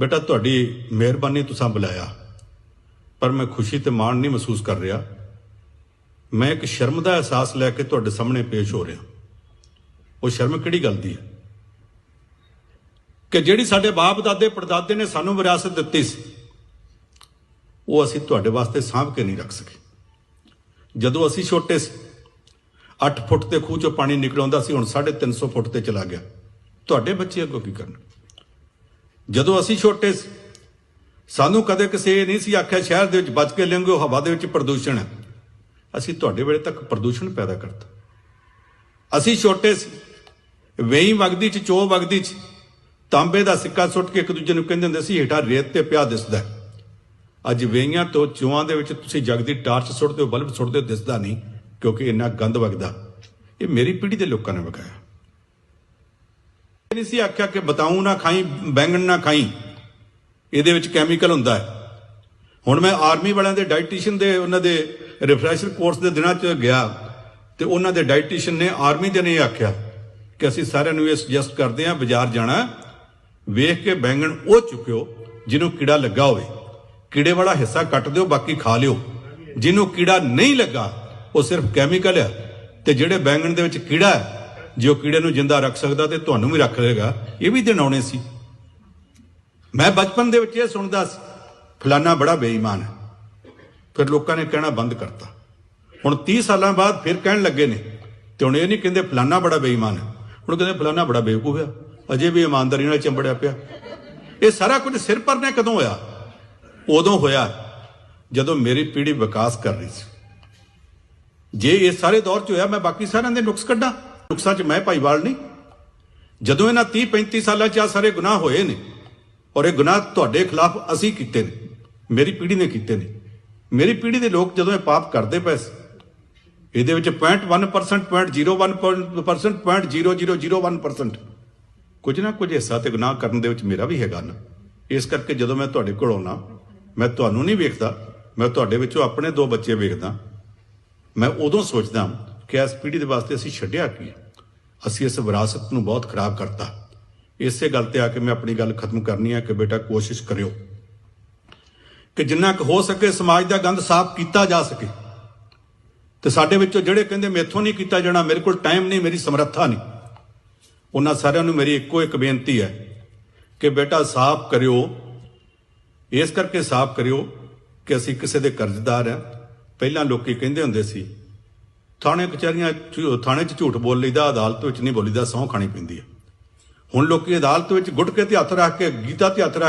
बेटा तुहाडी मेहरबानी तुसां बुलाया, पर मैं खुशी ते माण नहीं महसूस कर रहा। मैं एक शर्म का एहसास लैके तुहाडे सामने पेश हो रहा। वो शर्म किहड़ी गल दी है कि जिहड़ी साडे बाप दादे परदादे ने सानू विरासत दित्ती सी, वो असीं तुहाडे वास्ते सांभ के नहीं रख सके। जदों असीं छोटे सी 8 फुट के खूह चों पानी निकल आउंदा सी, हुण 350 फुट ते चला गया। तुहाडे बच्चे अगों की करन? जदों असीं छोटे सी सानू कदे किसी ये नहीं सी आख्या शहर दे विच बच के लंघो, हवा दे विच प्रदूषण है। असीं तुहाडे वेले तक प्रदूषण पैदा करता। असीं छोटे सी वेई वगदी च चो वगदी च तांबे का सिक्का सुट के एक दूजे नूं कहंदे हुंदे सी हेठा रेत ते पिया दिसदा है। अज वेईयां तो चोआं दे विच तुसीं जगदी टार्च सुटदे हो, बल्ब सुटदे हो, दिसदा नहीं क्योंकि इन्ना गंद वगदा। ये मेरी पीढ़ी के लोगों ने वगाया। नहीं सी आख्या कि बताऊं ना खाई, बैंगन ना खाई, ये कैमीकल हुंदा है। हुण मैं आर्मी वालों के डाइटिशियन के उन्होंने दे रिफ्रैशर कोर्स के दिनों च गया तो उन्होंने डाइटिशियन ने आर्मी दे ने आख्या कि असीं सारिआं नूं ये सुजैसट करते हैं बाजार जाना वेख के बैंगन वो चुक्यो जिन्हों कीड़ा लगा होवे, कीड़े वाला हिस्सा कट दिओ, बाकी खा लिओ। जिन्हों कीड़ा नहीं लगा वो सिर्फ कैमीकल है, तो जिहड़े बैंगन दे विच कीड़ा है जो कीड़े नूं जिंदा रख सकदा ते तुहानूं भी रख लेगा। ये भी दिन आउणे सी। मैं बचपन दे विच ये सुणदा सी फलाना बड़ा बेईमान है, फिर लोगों ने कहना बंद करता। हुण 30 साल बाद फिर कहण लगे ने, ते हुण ये नहीं कहंदे फलाना बड़ा बेईमान है, हुण कहंदे फलाना बड़ा बेवकूफ है, अजे भी ईमानदारी नाल चंबड़िया पिया। ये सारा कुछ सिर पर ने कदों होया? उदों होया जदों मेरी पीढ़ी विकास कर रही सी। जे इस सारे दौर च होया मैं बाकी सारिआं दे नुक्स कड्डां, नुक्सां च मैं भाईवाल नहीं। जदों इन्हां 30-35 सालां च आ सारे गुनाह होए ने और ये गुनाह तुहाडे खिलाफ असीं कीते ने, मेरी पीढ़ी ने कीते ने। मेरी पीढ़ी के लोग जदों ये पाप करते पे ये 0.1%, 0.01%, 0.0001% कुछ ना कुछ हिस्सा तो गुनाह करने दे विच मेरा भी हैगा ना। इस करके जदों मैं तुहाडे कोल आउणा, मैं तुहानूं नहीं वेखदा, मैं तुहाडे विचों अपने 2 बच्चे वेखदा। मैं उदों सोचदा कि इस पीढ़ी के वास्ते असीं छड्डिआ की, असीं इस विरासत नूं बहुत खराब करता। इसे गल ते आके मैं अपनी गल खत्म करनी है कि बेटा कोशिश करियो कि जिन्ना क हो सके समाज का गंद साफ किया जा सके। तो साडे विचों जिहड़े कहंदे मेथों नहीं किया जाना, मेरे कोल टाइम नहीं, मेरी समर्था नहीं, उन्हां सारिआं नूं मेरी इक्को एक बेनती है कि बेटा साफ करियो। इस करके साफ करियो कि असीं किसी दे कर्जदार हैं। पहलां लोकी कहंदे हुंदे सी थाणे कचहरियां थाणे 'च झूठ बोल लईदा, अदालत विच नहीं बोलीदा, सौं खाणी पैंदी है। हुण लोकी अदालत विच गुटके ते हत्थ रख के, गीता ते हत्थ रख